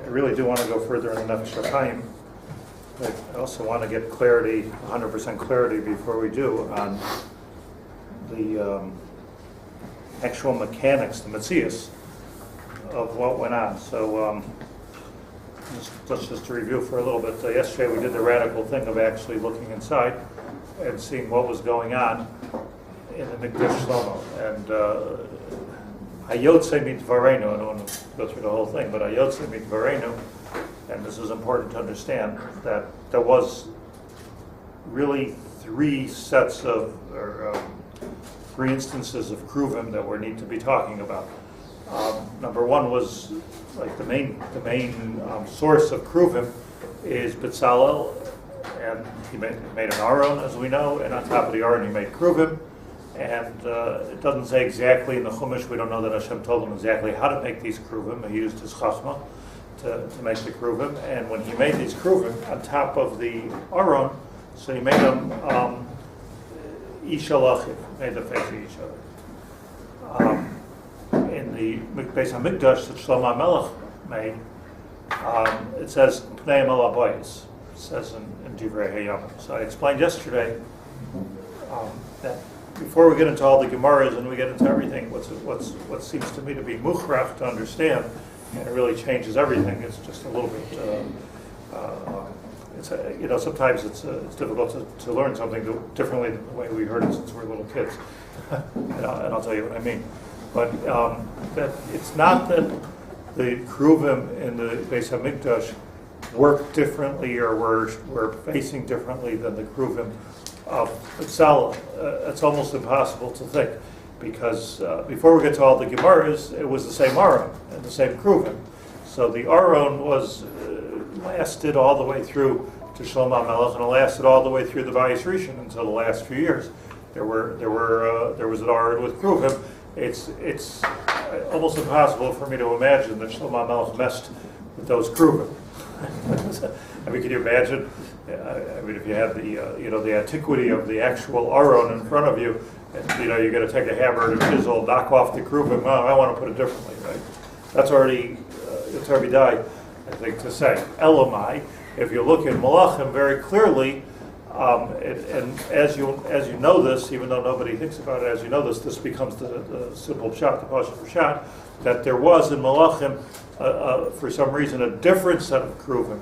I really do want to go further in the Nefesh HaChaim, but I also want to get clarity, 100% clarity before we do, on the actual mechanics, the metzius of what went on. So let's just review for a little bit. Yesterday we did the radical thing of actually looking inside and seeing what was going on in the Mikdash Shlomo. And Hayotze mitvarenu, I don't want to go through the whole thing, but Hayotze mitvarenu, and this is important to understand, that there was really three instances of Cheruvim that we need to be talking about. Number one was, like, the main source of Cheruvim is B'Tzalel, and he made an Aron, as we know, and on top of the Aron he made Cheruvim. And it doesn't say exactly in the Chumash, we don't know that Hashem told him exactly how to make these Cheruvim. He used his Chachma to make the Cheruvim. And when he made these Cheruvim on top of the Aron, so he made them Ishalachim, made them facing each other. In the Beis HaMikdash that Shlomo HaMelech made, it says Pnei ALWAYS. It says in Divrei Hayamim. So I explained yesterday that before we get into all the Gemaras and we get into everything, what seems to me to be mukhrach to understand, and it really changes everything. It's just a little bit. Sometimes it's difficult to learn something differently than the way we heard it since we're little kids, and I'll tell you what I mean. But that it's not that the Cheruvim in the Beis HaMikdash work differently or were facing differently than the Cheruvim of B'Tzalel. It's almost impossible to think, because before we get to all the Gemaras, it was the same Aron and the same Cheruvim. So the Aron was lasted all the way through to Shlomo HaMelech, and it lasted all the way through the Bayis Rishon until the last few years. There was an Aron with Cheruvim. It's almost impossible for me to imagine that Shlomo HaMelech messed with those Cheruvim. I mean, can you imagine? I mean, if you had the antiquity of the actual Aron in front of you, and you're going to take a hammer and a chisel, knock off the Cheruvim. Well, I want to put it differently, right? That's already died, I think, to say. Elamai, if you look in Malachim very clearly, and as you know this, even though nobody thinks about it, as you know this becomes the simple pshat, the pasuk for pshat, that there was in Malachim, for some reason, a different set of Cheruvim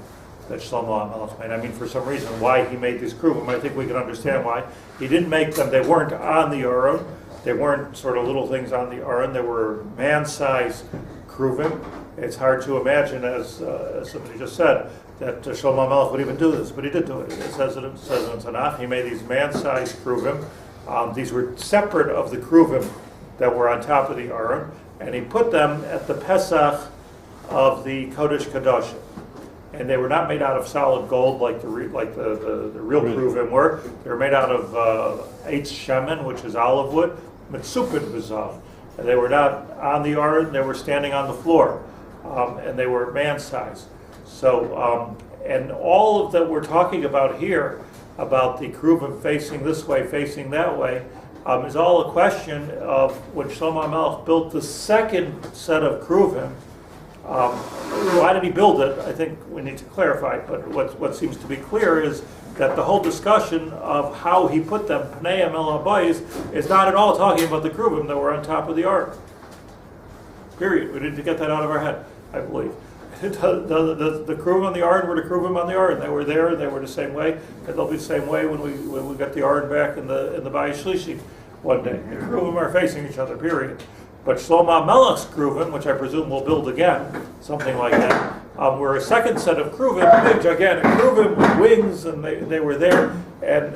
that Shlomo HaMelech made. I mean, for some reason, why he made these Cheruvim, I think we can understand why. He didn't make them, they weren't on the Aron, they weren't sort of little things on the Aron, they were man-sized Cheruvim. It's hard to imagine, as somebody just said, that Shlomo HaMelech would even do this, but he did do it. It says in Tanakh, he made these man-sized Cheruvim. These were separate of the Cheruvim that were on top of the Aron, and he put them at the Pesach of the Kodesh Kadoshim. And they were not made out of solid gold like the real Cheruvim were. They were made out of eitz shemen, which is olive wood, mitzupin b'zav. And they were not on the Aron, they were standing on the floor. And they were man-sized. So, and all of that we're talking about here, about the Cheruvim facing this way, facing that way, is all a question of when Shlomo HaMelech built the second set of Cheruvim. Why did he build it? I think we need to clarify, but what seems to be clear is that the whole discussion of how he put them, Pnei ALWAYS, is not at all talking about the Cheruvim that were on top of the Ark. Period. We need to get that out of our head, I believe. The Cheruvim on the Aron were the Cheruvim on the Aron. They were there, they were the same way, and they'll be the same way when we get the Aron back in the Bayis Shlishi one day. The Cheruvim are facing each other, period. But Shlomo HaMelech's Cheruvim, which I presume we'll build again, something like that, were a second set of Cheruvim, big gigantic Cheruvim with wings, and they were there, and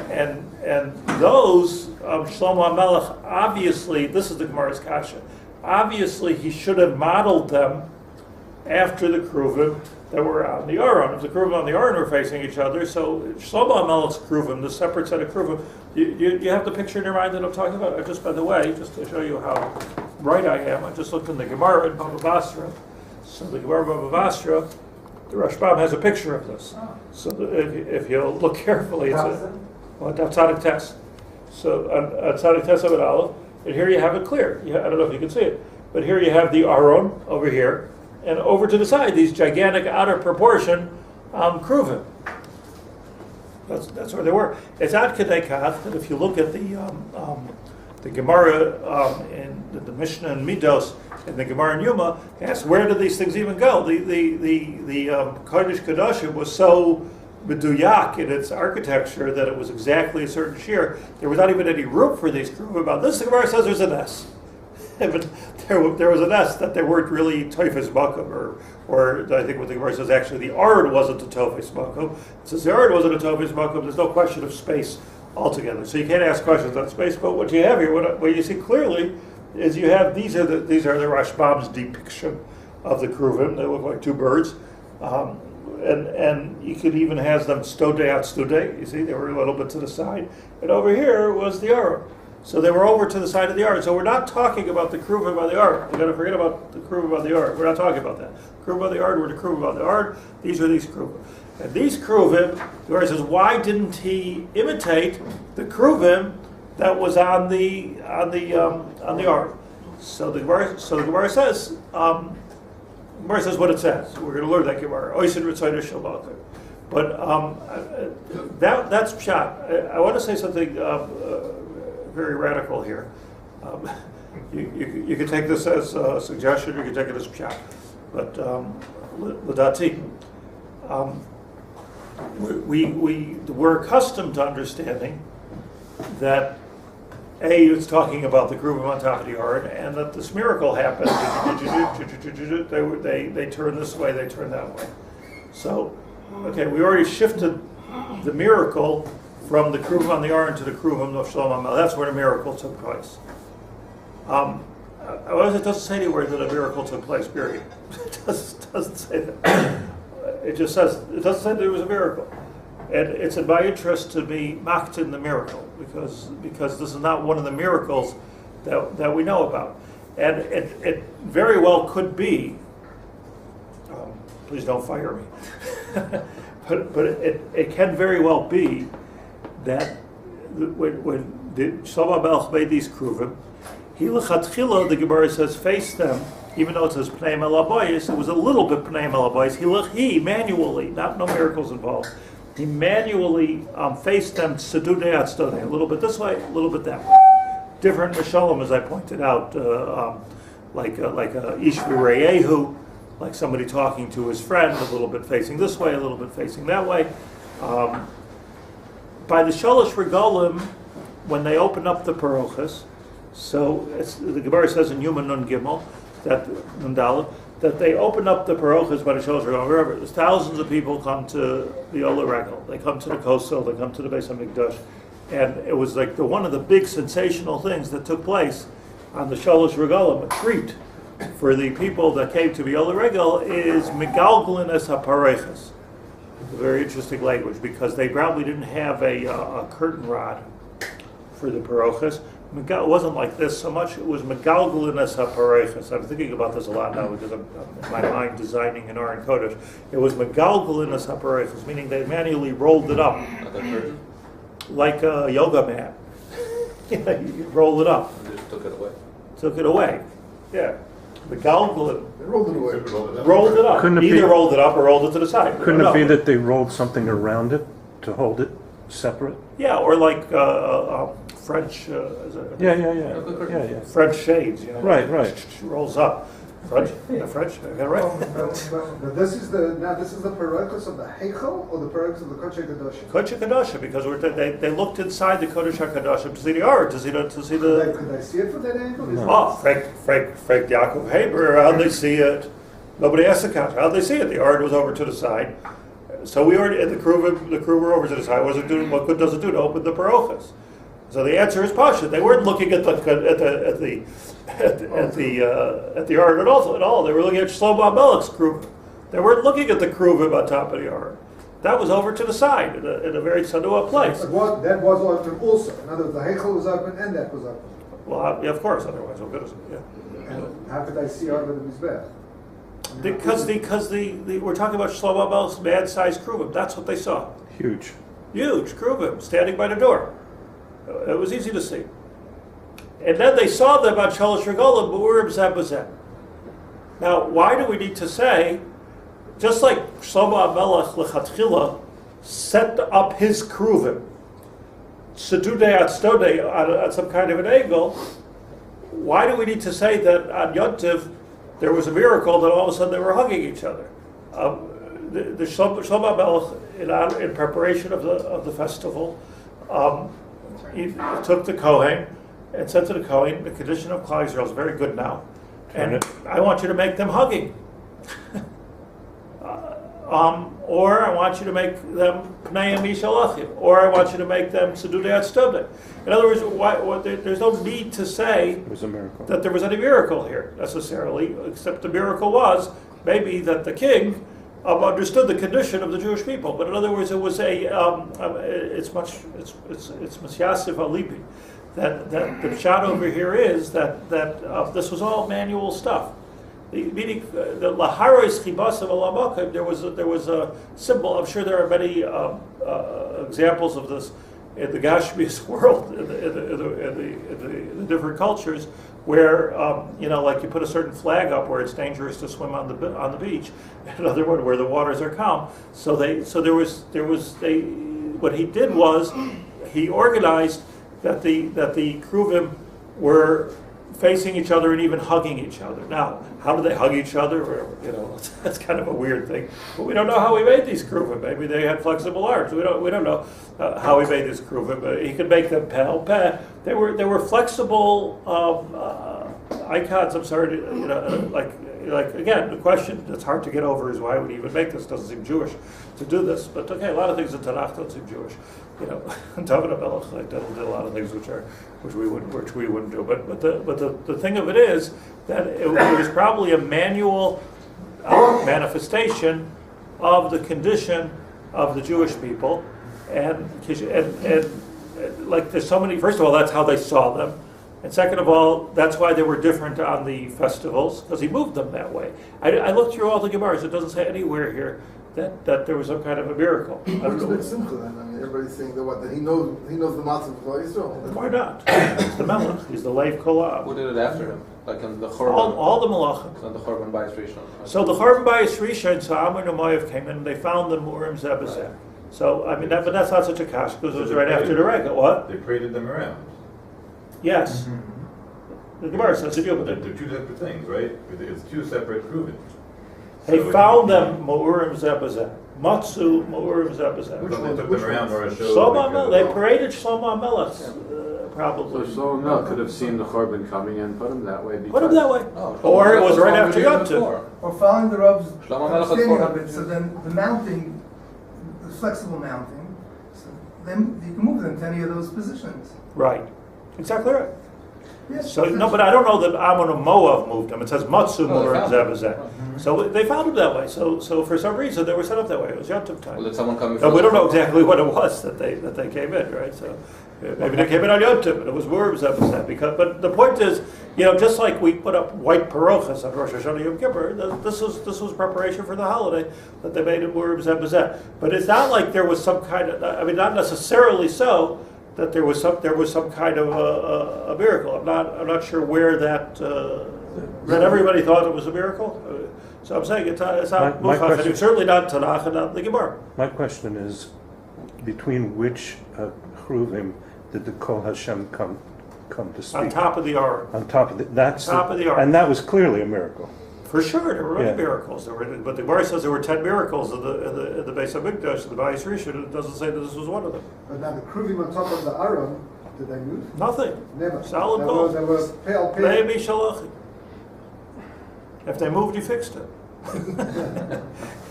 those Shlomo HaMelech, obviously, this is the Gemara's kasha, obviously he should have modeled them after the Cheruvim that were on the Aron. If the Cheruvim on the Aron were facing each other, so Shlomo HaMelech's Cheruvim, the separate set of Cheruvim, you have the picture in your mind that I'm talking about? Just by the way, just to show you how right I am, I just looked in the Gemara in Baba Basra. So the Gemara Baba Basra, the Rashbam has a picture of this. So if you look carefully, it's a Tzadik Tes. So a Tzadik Tes of an Aleph, and here you have it clear. I don't know if you can see it, but here you have the Aron over here, and over to the side, these gigantic, out of proportion Cheruvim. That's where they were. It's ad kedei kach that if you look at the Gemara in the Mishnah and Midos and the Gemara in Yuma, asks where did these things even go? The Kodesh Kodashim was so meduyak in its architecture that it was exactly a certain shear. There was not even any room for these Cheruvim about this. The Gemara says there's an S. But there was an S that they weren't really Tofes Makom, or I think what the Gemara says actually the Ard wasn't a Tofes Makom. Since the Ard wasn't a Tofes Makom, there's no question of space altogether. So you can't ask questions on space. But what you have here, what you see clearly, is you have these are the Rashbam's depiction of the Cheruvim. They look like two birds, and you could even have them stode out stode. You see, they were a little bit to the side, and over here was the Ard. So they were over to the side of the Ard. So we're not talking about the Cheruvim by the Ard. We're going to forget about the Cheruvim by the Ard. We're not talking about that. Cheruvim by the Ard were the Cheruvim by the Ard. These are these Cheruvim. And these Cheruvim, the Gemara says, why didn't he imitate the Cheruvim that was on the Ard? So the Gemara says, what it says. We're going to learn that Gemara. Oisid Ritzoyne Shalbaka. But that's pshat. I want to say something very radical here. You can take this as a suggestion, or you can take it as pshat. But l'dati, we're accustomed to understanding that it's talking about the Cheruvim on top of the Ard, and that this miracle happened. They turn this way, they turn that way. So, okay, we already shifted the miracle from the Cheruvim on the Ard to the Cheruvim of Shlomo HaMelech. That's where the miracle took place. It doesn't say anywhere that a miracle took place, period. It doesn't say that. It just says, it doesn't say there was a miracle. And it's in my interest to be mocked in the miracle, because this is not one of the miracles that we know about. And it very well could be, please don't fire me, but it can very well be that when the Shlomo HaMelech made these Cheruvim, he lechatchila, the Gemara says, faced them, even though it says Pneim ALWAYS, it was a little bit Pneim ALWAYS. He manually, no miracles involved, he manually faced them Sedudei Atzdodei, a little bit this way, a little bit that way. Different Mishalim, as I pointed out, like Ish V'Reyehu, like somebody talking to his friend, a little bit facing this way, a little bit facing that way. By the Shalosh Regalim, when they open up the Parochet, so the Gemara says in Yuma Nun Gimel, that they open up the Parochet by the Shalosh Regalim. Remember, there's thousands of people come to the Oleh HaRegel. They come to the Kosel, they come to the Beis HaMikdash, and it was like one of the big sensational things that took place on the Shalosh Regalim, a treat for the people that came to the Oleh HaRegel, is Megalgalin es HaPareches. A very interesting language, because they probably didn't have a curtain rod for the Parochet. It wasn't like this so much. It was Megalgalin es HaPareches. I'm thinking about this a lot now because I'm in my mind designing an Aron Kodesh. It was Megalgalin es HaPareches, meaning they manually rolled it up like a yoga mat. You roll it up. And just took it away. Took it away. Yeah. Megalgalin. They rolled it away. Rolled it up. Couldn't it Either be- rolled it up or rolled it to the side. Couldn't No. it be that they rolled something around it to hold it separate? Yeah, or like French. Yeah. French shades. You know, Right. Rolls up. French. Yeah, French. I got it right. But this is the Parochet of the Heichel or the Parochet of the Kodesh HaKadoshim? Kodesh HaKadoshim, because they looked inside the Kodesh HaKadoshim to see the Ard, to see the. Could I see it from that angle? No. Oh, Frank Yaacov Haber. How'd they see it? Nobody asked the counter. How'd they see it? The Ard was over to the side, so we already the Cheruvim were over to the side. What good does it do to open the Parochet? So the answer is Pasha. They weren't looking at the Ard at all. They were looking at Shlomo HaMelech's Cheruvim. They weren't looking at the Cheruvim on top of the Ard. That was over to the side in a very tzadua place. But that was open also. In other words, the Heichel was open and that was open. Well, yeah, of course. Otherwise, what good is it? Yeah. And how could I see out of the Mizbech? Because we're talking about Shlomo HaMelech's man-sized Cheruvim. That's what they saw. Huge. Huge Cheruvim standing by the door. It was easy to see. And then they saw them on Shalosh Regalim, but we're B'zeh. Now, why do we need to say, just like Shlomo HaMelech lechatchila set up his Cheruvim, Sedude Atstode on some kind of an angle, why do we need to say that on Yom Tov there was a miracle that all of a sudden they were hugging each other? The Shlomo HaMelech, in preparation of the festival, he took the Kohen and said to the Kohen, the condition of Klal Yisrael is very good now, and I want you to make them hugging. Or I want you to make them Pnei Mishalachim, or I want you to make them Sedudei Atstodeh. In other words, there's no need to say It was a miracle. that there was any miracle here necessarily, except the miracle was maybe that the king understood the condition of the Jewish people. But in other words, it was it's Masyasif Alibi. That the shot over here is that this was all manual stuff. Meaning, the laharos chibasav alamakim, there was a symbol. I'm sure there are many examples of this in the Gashmi's world, in the different cultures, where like you put a certain flag up where it's dangerous to swim on the beach, another one where the waters are calm. What he did was he organized that the Cheruvim were facing each other and even hugging each other. Now, how do they hug each other? That's kind of a weird thing. But we don't know how he made these Cheruvim. Maybe they had flexible arms. We don't know how he made these Cheruvim. But he could make them pal. They were flexible icons. I'm sorry, like again, the question that's hard to get over is why would he even make this? Doesn't seem Jewish to do this. But okay, a lot of things in Tanakh don't seem Jewish. David HaMelech did a lot of things which we wouldn't do. But the thing of it is that it was probably a manual manifestation of the condition of the Jewish people, and like there's so many. First of all, that's how they saw them. And second of all, that's why they were different on the festivals, because he moved them that way. I looked through all the Gemaras. It doesn't say anywhere here that there was some kind of a miracle. What's the big simcha then? I mean, everybody's saying that he knows the matzah of Klal Yisrael. Why not? It's the Melech. He's the Leiv Kolab. Who did it after him? Like in the Chorban? All the Malachim. So the Chorban Bayis Rishon. So the Chorban Bayis Rishon, so Amor Nemoyev came in and they found the Murim Zebazeh. Right. So, I mean, but that's not such a kash, because it was right after the Regel. What? They paraded them around. Yes. Mm-hmm. The Gemara says to do with They're it. two separate things, right? It's two separate Cheruvim. They found them Murim Zebazeh. Matsu Murim Zebazeh. Which one took them around or a show? Shlomo HaMelech. They paraded Shlomo HaMelech, probably. So Shlomo HaMelech could have seen the Chorban coming and put him that way. Put him that way. Oh, Or it was right after Yom Yom Tov. Or following the Rav's Shlomo HaMelech was understanding of 400 it, so then the mounting, the flexible mounting, so then you can move them to any of those positions. Right. Exactly right. Yes. So no, but I don't know that Ammon and Moab moved him. It says Matsu Oh, they Murim found Zebazeh. him. So they found him that way. So for some reason they were set up that way. It was Yom Tov time. Well, did someone come So we don't know exactly what it was that they came in, right? So maybe they came in on Yom Tov, and it was Murim Zebazeh. But the point is, just like we put up white Parochets on Rosh Hashanah Yom Kippur, this was preparation for the holiday that they made in Murim Zebazeh. But it's not like there was some kind of, not necessarily so, that there was some kind of a miracle. I'm not sure where that everybody thought it was a miracle. So I'm saying it's not My Muchach, and question- it's certainly not Tanakh and not the Gemara. My question is, between which Cheruvim did the Kol Hashem come to speak? On top of the Aron. On top of that's Top of the Aron. and that was clearly a miracle. For sure, there were many Yeah. miracles. But the Gemara says there were 10 miracles in the Beis HaMikdash, the Bayis Rishon. It doesn't say that this was one of them. But now the Cheruvim on top of the Aron, did they move? Nothing. Never. Solid There gold. was pale. Maybe Shalachim. If they moved, you fixed it.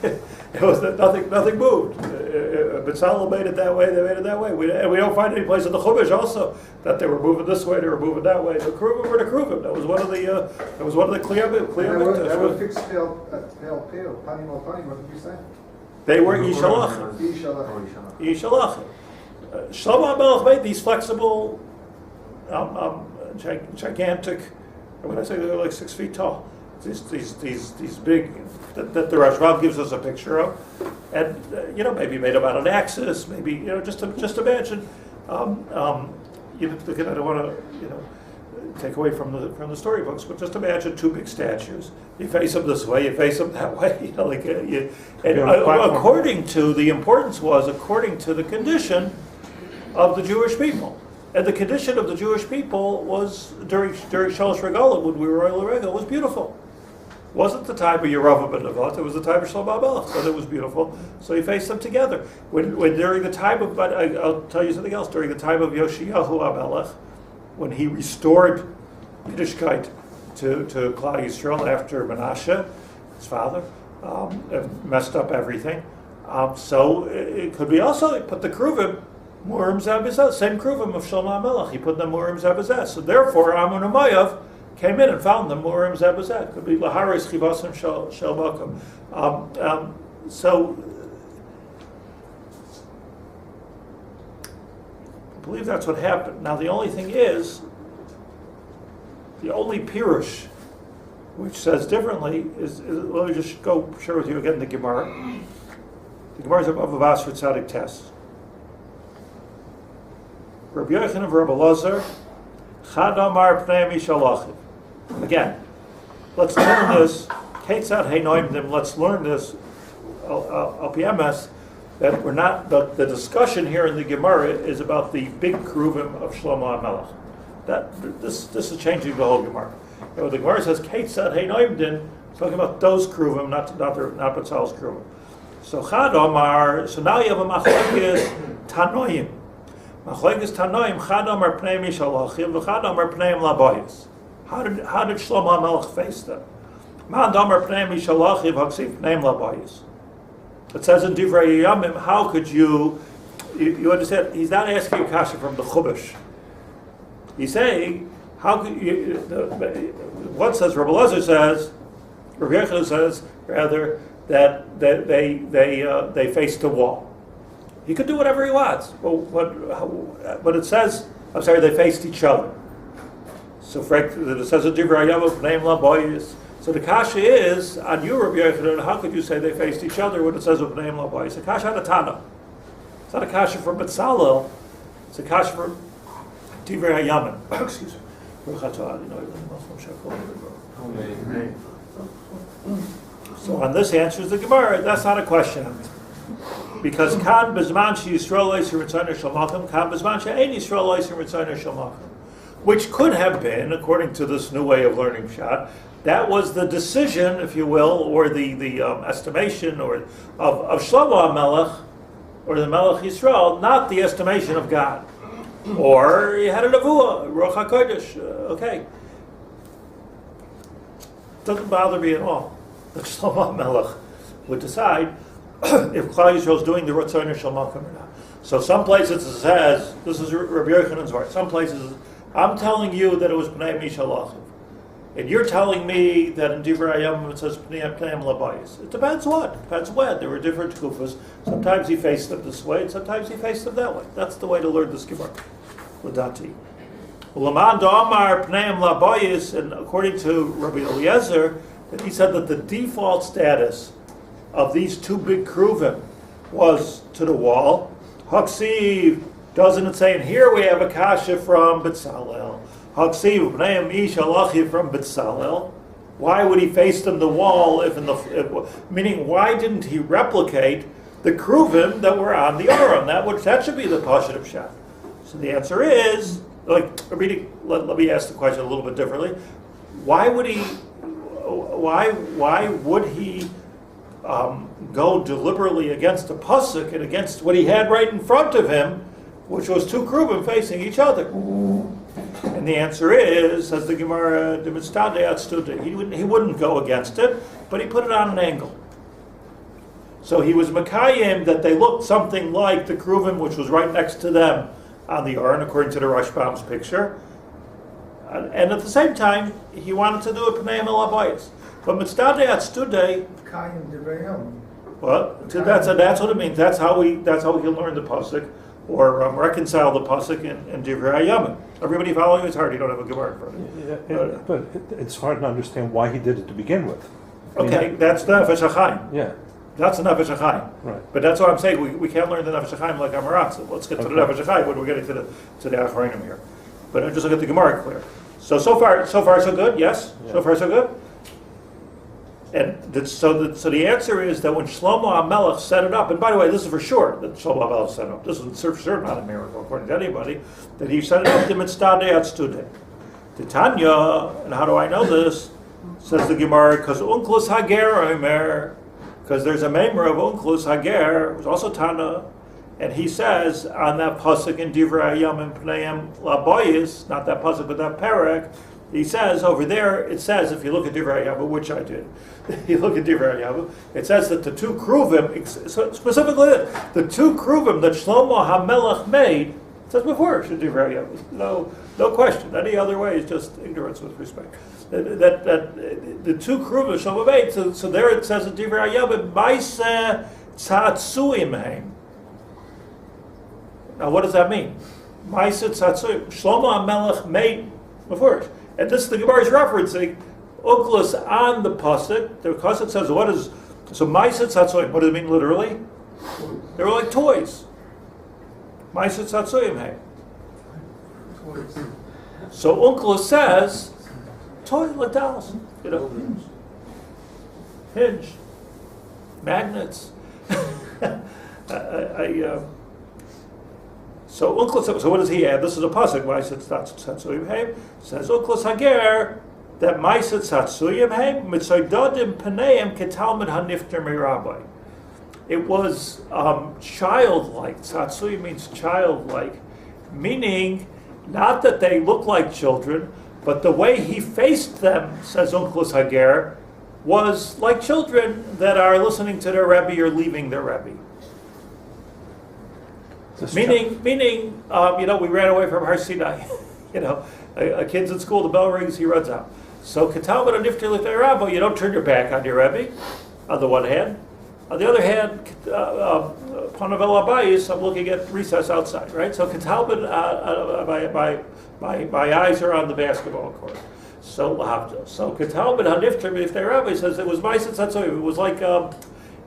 It was that nothing moved. B'Tzalel made it that way. They made it that way. And we don't find any place in the Chumash also that they were moving this way, they were moving that way. The Cheruvim were the Cheruvim. That was one of the Kliyah They were Mikdash. fixed pale, panim al panim, what did you say? They were Yishalachim. Ishalach. Yishalachim. Shlomo HaMelech made these flexible, gigantic. What did I say? They were like 6 feet tall. These big that the Rashbam gives us a picture of, and maybe made them on an axis. Maybe just imagine. I don't want to take away from the storybooks, but just imagine two big statues. You face them this way, you face them that way. According to the importance was according to the condition of the Jewish people. And the condition of the Jewish people was during Shalosh Regalim, when we were Oleh HaRegel, was beautiful. It wasn't the time of Yeravam ben Nevat, it was the time of Shlomo HaMelech, so it was beautiful. So he faced them together. When during the time of, but I'll tell you something else, during the time of Yoshiyahu HaMelech, when he restored Yiddishkeit to Klal Yisrael after Menashe, his father, messed up everything. So it could be also, he put the Cheruvim, Murim Zabizah, same Cheruvim of Shlomo HaMelech, he put them Murim Zabizah. So therefore, Amun Umayyav came in and found them Murim Zabizah. Could be Laharis Chivasim Shel Makom. So I believe that's what happened. Now the only thing is, the only Pirush which says differently is let me just go share with you again the Gemara. The Gemara is of Avas for Tzadik Tess. Rabbi Yochanan of Rabbi Lazar, Chad Amar Pnei Mishalachim. Again, let's learn this. Ketzad Heinoimdim. Let's learn this. Al PMS that we're not. The discussion here in the Gemara is about the big Cheruvim of Shlomo HaMelech. This is changing the whole Gemara. The Gemara says Ketzad Heinoimdim. Talking about those Cheruvim, not Batzal's Cheruvim. So Chad Amar. So now you have a machlokes Tanoim. Machlokes Tanoim, Chad Amar Pnei Mishalachim, v'Chad Amar Pnei Labayis. How did Shlomo HaMelech face them? Man Amar Pnei Mishalachim, Haksiv Pnei Labayis. It says in Divrei Yamim, how could you understand? He's not asking a kasha from the Chumash. He's saying, how could you? One says, Rabbi Lazar says, Rabbi Yochanan says rather that they faced the wall. He could do whatever he wants. But it says, they faced each other. So it says in Divrei Yamim, Pnei Labayis. So the kasha is on you, Rabbi Yochanan. How could you say they faced each other when it says of Pnei Labayis? It's a kasha on a Tana. It's not a kasha from Betzalel. It's a kasha from Divrei Yamim. Excuse me. So on this answers the Gemara. That's not a question. Because kan bezman she Yisrael leiser ritzaner shalmakim, kan bezman she ein Yisrael leiser ritzaner shalmakim, which could have been, according to this new way of learning Pshat, that was the decision, if you will, or the estimation, or of Shlomo HaMelech, or the Melech Yisrael, not the estimation of God. Or he had a nevuah, Ruach HaKodesh. Okay, doesn't bother me at all that Shlomo HaMelech would decide if Klal Yisrael is doing the Ritzaner Shalmakim or not. So some places it says, this is Rabbi Yochanan's word, some places, I'm telling you that it was Pnei Mishalachim. And you're telling me that in Divrei Yamim it says Pnei Labayis. It depends what. It depends when. There were different kufas. Sometimes he faced them this way, and sometimes he faced them that way. That's the way to learn this Gemara. L'dati. L'man da'amar Pnei Labayis, and according to Rabbi Eliezer, that he said that the default status of these two big Cheruvim was to the wall. Haksiv, doesn't it say, and here we have a kasha from Betzalel. Haksiv, Bnei Mishalachim from Betzalel. Why would he face them the wall meaning why didn't he replicate the Cheruvim that were on the Aron? That should be the Pashat of Pshat. So the answer is, let me ask the question a little bit differently. Why would he go deliberately against a pasuk and against what he had right in front of him, which was two Cheruvim facing each other? And the answer is, as the Gemara, he wouldn't go against it, but he put it on an angle. So he was Makayim that they looked something like the Cheruvim, which was right next to them on the Aron, according to the Rashbam's picture. And at the same time, he wanted to do a Pnei Labayis. But Mitzadei Atztudei, well, that's what it means. That's how he'll learn the pasuk or reconcile the pasuk in Divrei Yamim. Everybody following is hard. You don't have a Gemara in front of you. But it's hard to understand why he did it to begin with. That's the Nefesh HaChaim. Yeah. That's the Nefesh HaChaim. Right. But that's what I'm saying. We can't learn the Nefesh HaChaim like Amarat. So let's get to the Nefesh HaChaim when we're getting to the Achronim here. But just look at the Gemara clear. So far so good. Yes. Yeah. So far so good. And so the answer is that when Shlomo HaMelech set it up, and by the way, this is for sure that Shlomo HaMelech set it up. This is for sure not a miracle, according to anybody. That he set it up to mitzvah stude. To Tanya, and how do I know this? Says the Gemara, because Unklus Hager Omer, because there's a member of Unklus Hager, who's also Tana, and he says on that pasuk in Divrei Hayam and Pneim Laboyis, not that pasuk but that parak, he says over there, it says, if you look at Divrei Hayam, which I did, you look at Divrei Hayam, it says that the two Cheruvim, specifically the two Cheruvim that Shlomo HaMelech made, it says before, Divrei Hayam, no question. Any other way is just ignorance with respect. That the two Cheruvim Shlomo made, so there it says in Divrei Hayam, Maise Tzatzuim Heim. Now, what does that mean? Ma'aseh Tzatzuim. Shlomo HaMelech made before. And this the Gemara is referencing Uklus on the pasuk. The pasuk says, "What is so Ma'aseh Tzatzuim?" What does it mean literally? They were like toys. Ma'aseh Tzatzuim, hey. So Uklus says, "Toy like dolls, hinge, magnets." So Unklos, so what does he add? This is a pasuk. Ma'aseh Tzatzuyim Heim says Unklos Hager that Ma'aseh Tzatzuyim Heim mitzodadim paneim ketalmid hanifter mirabbai. It was childlike. Tzatzuyim means childlike, meaning not that they look like children, but the way he faced them, says Unklos Hager, was like children that are listening to their Rebbe or leaving their Rebbe. Meaning, we ran away from Har Sinai. A kid's in school, the bell rings, he runs out. So, Ketalmid Nifter Lifnei Rabbo, you don't turn your back on your Rebbe, on the one hand. On the other hand, Panavel Abayis, I'm looking at recess outside, right? So, Ketalmid, my eyes are on the basketball court. So, Ketalmid Nifter Lifnei Rabbo says it was Ma'aseh Tzatzuim. It was like,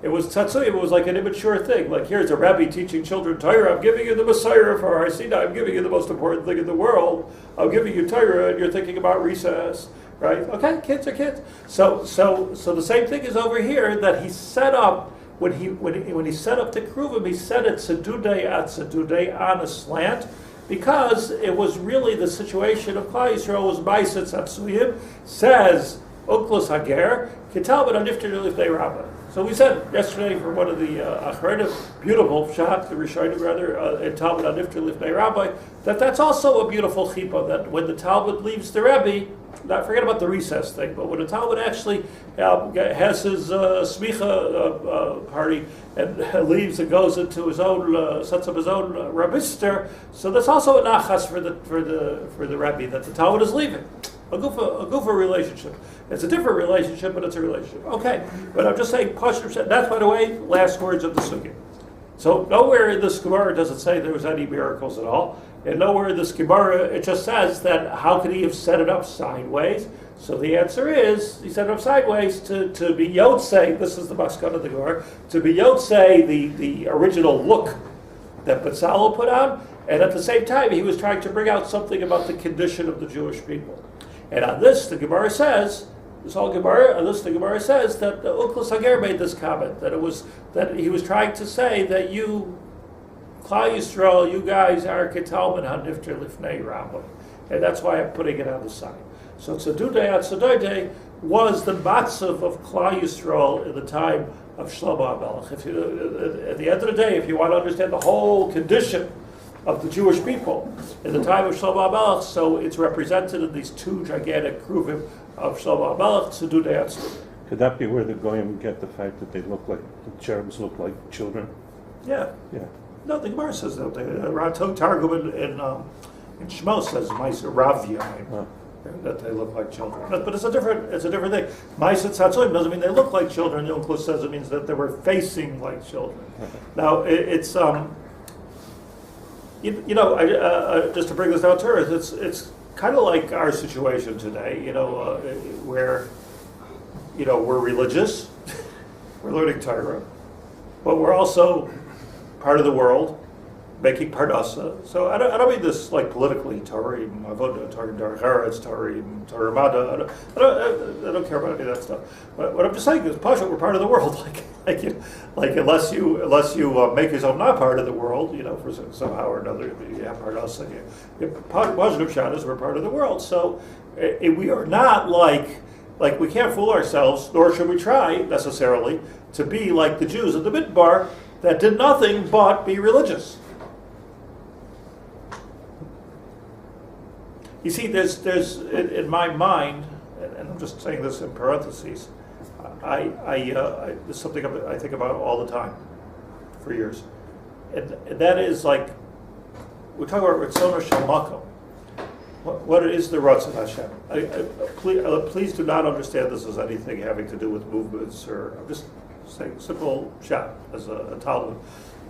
it was Tzatzuyim, it was like an immature thing. Like, here's a Rebbe teaching children Torah. I'm giving you the Messiah for Har Sinai. I'm giving you the most important thing in the world. I'm giving you Torah, and you're thinking about recess, right? Okay, kids are kids. So the same thing is over here, that he set up, when he set up the Cheruvim, he set it Sedudei at Sedudei on a slant, because it was really the situation of Klal Yisrael was Ma'aseh Tzatzuyim, says Unklos Hager, Ketalmid Hanifter Lifnei Rabba. So we said yesterday from one of the Achronim, beautiful shot, the Rishonim rather, in Talmud Hanifter Lifnei Rabbi, that's also a beautiful chipah, that when the Talmud leaves the Rebbe, not forget about the recess thing, but when the Talmud actually has his smicha party and leaves and goes into his own, sets up his own Rabbister, so that's also a nachas for the Rebbe, that the Talmud is leaving. A goofa relationship. It's a different relationship, but it's a relationship. Okay, but I'm just saying, that's, by the way, last words of the sugya. So nowhere in this Gemara does it say there was any miracles at all. And nowhere in this Gemara, it just says that how could he have set it up sideways? So the answer is, he set it up sideways to be Yotzei, this is the Maskana of the Gemara, to be Yotzei, the original look that Bezalel put on, and at the same time he was trying to bring out something about the condition of the Jewish people. And on this, the Gemara says, the Gemara says that Unklos Hager made this comment, that he was trying to say that you, Klal Yisrael, you guys are Ketalmid Hanifter Lifnei Rabba. And that's why I'm putting it on the side. So Tzedudei at Tzedudei was the matzav of Klal Yisrael in the time of Shlomo HaMelech. At the end of the day, if you want to understand the whole condition of the Jewish people in the time of Shlomo HaMelech, so it's represented in these two gigantic Cheruvim of Shlomo HaMelech, Tzedudei at Tzedudei. Could that be where the Goyim get the fact that they look like, the cherubs look like children? Yeah. Yeah. No, the Gemara says that. Targum in Shmo says Ma'aseh Ravya, that they look like children. But it's a different thing. Ma'aseh Tzatzuim doesn't mean they look like children. The Unklos says it means that they were facing like children. Now it's just to bring this down to earth, it's kind of like our situation today. Where we're religious, we're learning Torah, but we're also part of the world, making parnasa. So I don't mean this like politically, Tarim, Avoda, Tarim Derech Eretz, Tarim Mada. I don't care about any of that stuff. But what I'm just saying is, Pasha, we're part of the world. Like unless you make yourself not part of the world, for somehow or another, you have parnasa. Positive shot is we're part of the world. So we are not like we can't fool ourselves, nor should we try necessarily to be like the Jews at the Midbar that did nothing but be religious. You see, there's in my mind, and I'm just saying this in parentheses, there's something I think about all the time, for years, and that is like we talk about Ritzono Shel Makom. What is the Ratzon Hashem? Please do not understand this as anything having to do with movements, or I'm just saying simple shot as a Talmud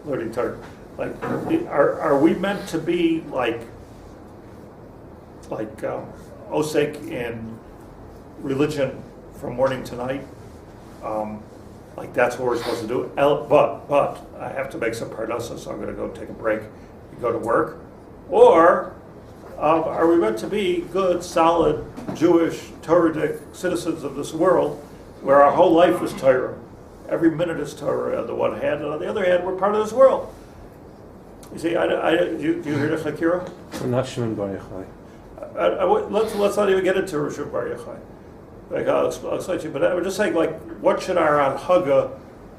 learning term. Like, are we meant to be like osek in religion from morning to night? Like that's what we're supposed to do. But I have to make some parnasa, so I'm going to go take a break and go to work. Or are we meant to be good, solid, Jewish, Torahic citizens of this world, where our whole life is Torah? Every minute is Torah on the one hand, and on the other hand, we're part of this world. You see, do you hear the Chakira? We're not Shimon Bar Yochai. Let's not even get into Rishon Bar Yochai. Like I'll explain to you, but I was just saying, like, what should our anhaga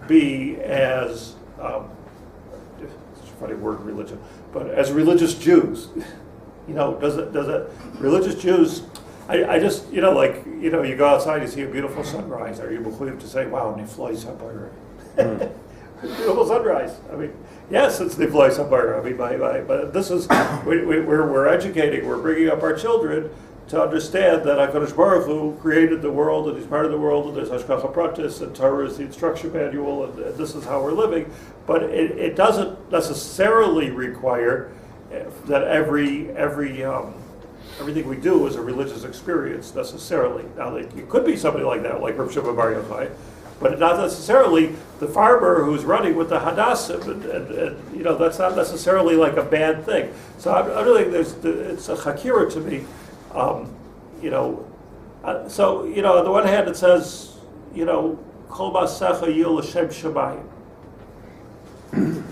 be as? It's a funny word, religion, but as religious Jews, does it religious Jews? I just you go outside, you see a beautiful sunrise. Are you mechuyev to say, "Wow, Nifloi Sabayra"? Beautiful sunrise. I mean, yes, it's Nifloi Sabayra. I mean, but this is we're educating. We're bringing up our children to understand that HaKadosh Baruch Hu created the world, and He's part of the world, and there's Hashgacha Pratis, and Torah is the instruction manual, and this is how we're living. But it doesn't necessarily require that everything we do is a religious experience necessarily. Now, it could be somebody like that, like Rav Shimon Bar Yochai, but not necessarily the farmer who's running with the Hadassim, and that's not necessarily like a bad thing. So I really think it's a chakira to me. So on the one hand it says, Kol Masecha Yil L'Shem Shamayim.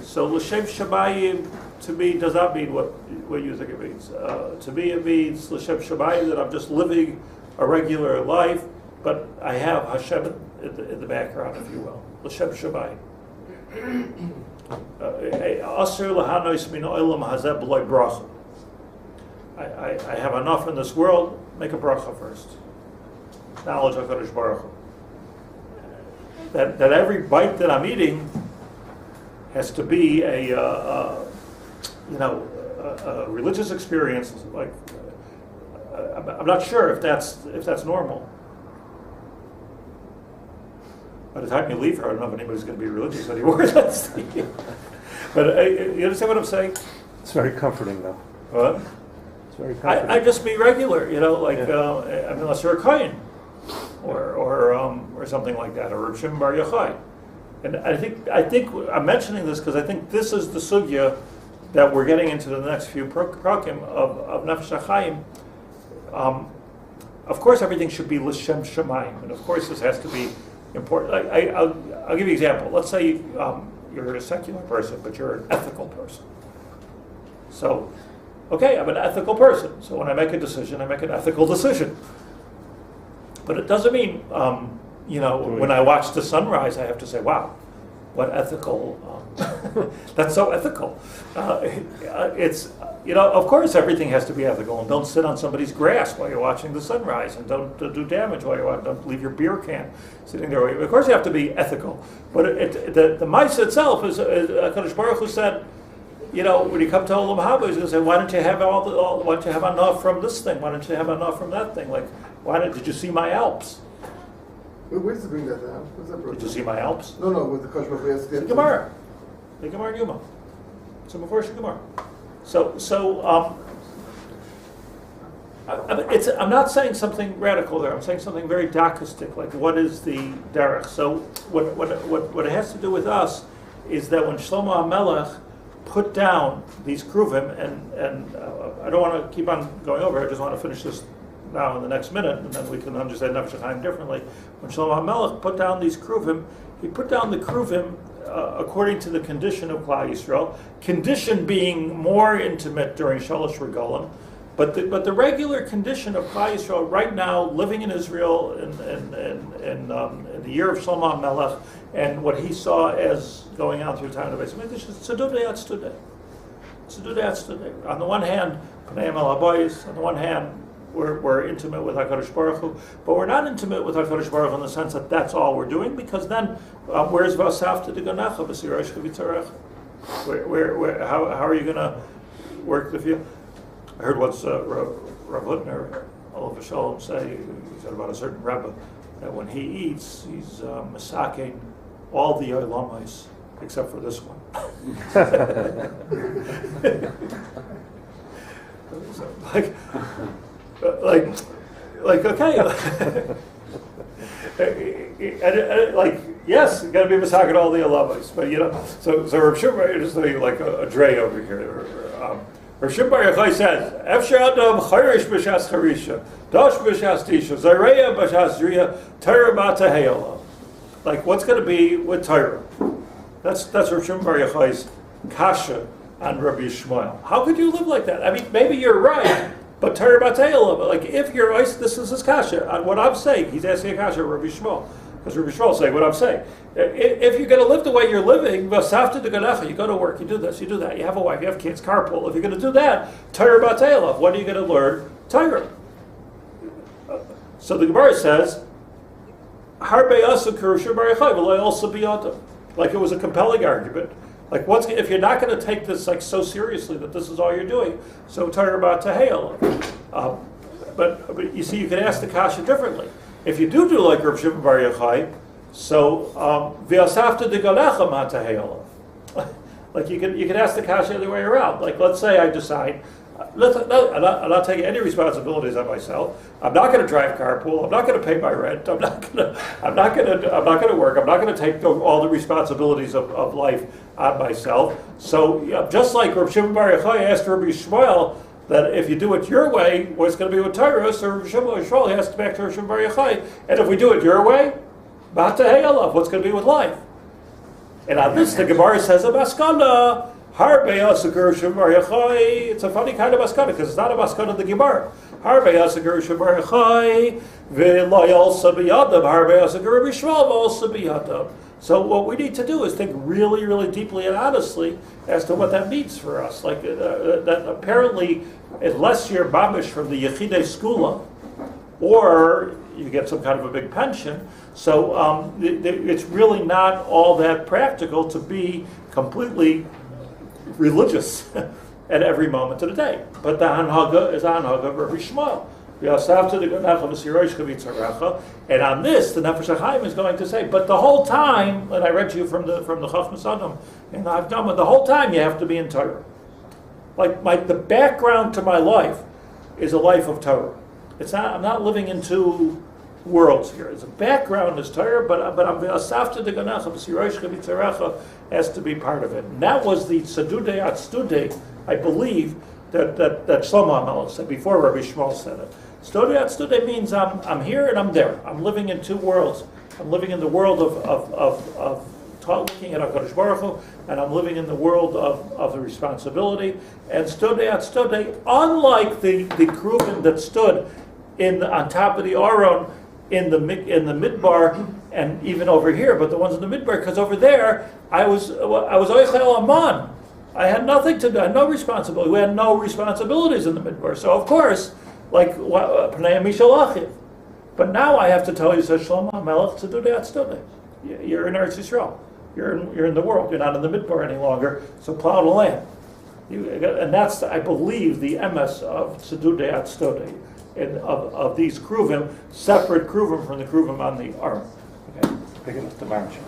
So L'Shem Shamayim to me does not mean what you think it means. To me it means L'Shem Shamayim, that I'm just living a regular life, but I have Hashem in the background, if you will. L'Shem Shamayim. Asur L'Hanois Min Olam Hazeh B'loi Bracha. I have enough in this world, make a bracha first. Knowledge of HaKadosh Baruch Hu. That every bite that I'm eating has to be a religious experience. Like, I'm not sure if that's normal. By the time you leave here, I don't know if anybody's going to be religious anymore. But you understand what I'm saying? It's very comforting, though. What? It's very comforting. I just be regular, unless you're a kohen, or something like that, or Reb Shimon Bar Yochai. And I think I'm mentioning this because I think this is the sugya that we're getting into the next few prokim of Nefesh HaChaim. Of course, everything should be l'shem shamayim, and of course, this has to be important. I'll give you an example. Let's say you're a secular person, but you're an ethical person. So, okay, I'm an ethical person. So when I make a decision, I make an ethical decision. But it doesn't mean, when I watch the sunrise, I have to say, wow, what ethical, that's so ethical. It's, of course everything has to be ethical, and don't sit on somebody's grass while you're watching the sunrise, and don't do damage while you're watching, don't leave your beer can sitting there. Of course you have to be ethical. But the mice itself is HaKadosh Baruch Hu said, when you come to Oleh HaRegel, he's going to say, why don't you have why don't you have enough from this thing? Why don't you have enough from that thing? Like, did you see my Alps? Where does it bring that down? What's that Did you see my Alps? No, with the Kosh Baruch Hu has to The get Gemara. The Gemara Yuma. So before Gemara. I'm not saying something radical there. I'm saying something very dachistic, like what is the derech? So what it has to do with us is that when Shlomo HaMelech put down these Cheruvim, and I don't want to keep on going over. I just want to finish this now in the next minute, and then we can understand Nefesh HaChaim differently. When Shlomo HaMelech put down these Cheruvim, he put down the Cheruvim according to the condition of Klal Yisrael. Condition being more intimate during Shalosh Regalim, but the regular condition of Klal Yisrael right now, living in Israel in the year of Shlomo HaMelech, and what he saw as going on through time of the Beis Hamikdash is tzedudei at tzedudei. Tzedudei at tzedudei. On the one hand, Am ALWAYS. On the one hand, we're intimate with HaKadosh Baruch Hu, but we're not intimate with HaKadosh Baruch Hu in the sense that that's all we're doing, because then where's Vasavta Deganecha B'Sirosh Kavitzarecha? How are you going to work the field? I heard once Rav Hutner, Oleh HaRegel, say, he said about a certain Rebbe, that when he eats, he's masaking all the Olamis except for this one. So, like okay, like yes, you got to be masaking all the Olamis, but so Rav Shimon is like a Dre over here. Rav Shimon Bar Yochai says, "Efshar adam chayrish b'shas charisha, dash b'shas tisha, zareya b'shas zriya, Torah b'tahayala." Like, what's going to be with Torah? That's Rav Shimon Bar Yochai's kasha on Rabbi Yishmael. How could you live like that? I mean, maybe you're right, but Torah b'tahayala. But like, if you're this is his kasha on what I'm saying. He's asking a kasha of Rabbi Yishmael, because Rabbi Yishmael is saying what I'm saying. If you're going to live the way you're living, vasavta deganecha, you go to work, you do this, you do that, you have a wife, you have kids, carpool. If you're going to do that, Torah b'tahayala. When are you going to learn Torah? So the Gemara says, Harbe asa kerusha bar yochai v'lo also biyata. Like, it was a compelling argument. Like, if you're not going to take this like so seriously that this is all you're doing, so Torah b'tahayala. But you see, you can ask the kasha differently. If you do like Rav Shimon Bar Yochai, so v'asafta degalecha matahayala. Like, you can ask the kasha the other way around. Like, let's say I decide, I'm not taking any responsibilities on myself. I'm not going to drive carpool. I'm not going to pay my rent. I'm not going to work. I'm not going to take all the responsibilities of life on myself. So just like Rav Shimon Bar Yochai asked Rabbi Yishmael that if you do it your way, what's going to be with Torah? So Rabbi Yishmael has to back to Rav Shimon Bar Yochai. And if we do it your way, what's going to be with life? And on this, the Gemara says a maskana. Harbe asakur Shimon Bar Yochai. It's a funny kind of maskana because it's not a maskana of the Gemara. Harbe asakur Shimon Bar Yochai ve'lo yalsa biyadam. Harbe asakur Rabbi Yishmael v'alsa biyadam. So what we need to do is think really, really deeply and honestly as to what that means for us. Like that apparently, unless you're mamish from the Yechidei Skula, or you get some kind of a big pension, so it's really not all that practical to be completely religious at every moment of the day. But the Hanhaga is the Hanhaga of Rabbi Yishmael. And on this, the Nefesh HaChaim is going to say, but the whole time, and I read to you from the Chachmas Adam in the Hagdama, the whole time you have to be in Torah. Like the background to my life is a life of Torah. It's not. I'm not living in two worlds here. The background is Torah, but I'm asafta deganecha b'sirosh kavitzarecha has to be part of it. And that was the tzedudei at tzedudei, I believe, that Shlomo HaMelech said before Rabbi Yishmael said it. Tzedudei at tzedudei means I'm here and I'm there. I'm living in two worlds. I'm living in the world of looking at HaKadosh Baruch Hu, and I'm living in the world of the responsibility. And tzedudei at tzedudei, unlike the Cheruvim that stood on top of the Aron in the midbar, and even over here, but the ones in the midbar, because over there I was oichel aman. I had nothing to do. I had no responsibility. We had no responsibilities in the midbar. So of course, like pnei mishalachim. But now I have to tell you, says Shlomo HaMelech, to do that tzedudei. You're in Eretz Yisrael. You're in the world. You're not in the midbar any longer. So plow the land. And that's, I believe, the emes of tzedudei at tzedudei. Of these Cheruvim, separate Cheruvim from the Cheruvim on the arm. Okay. Begin with the margin.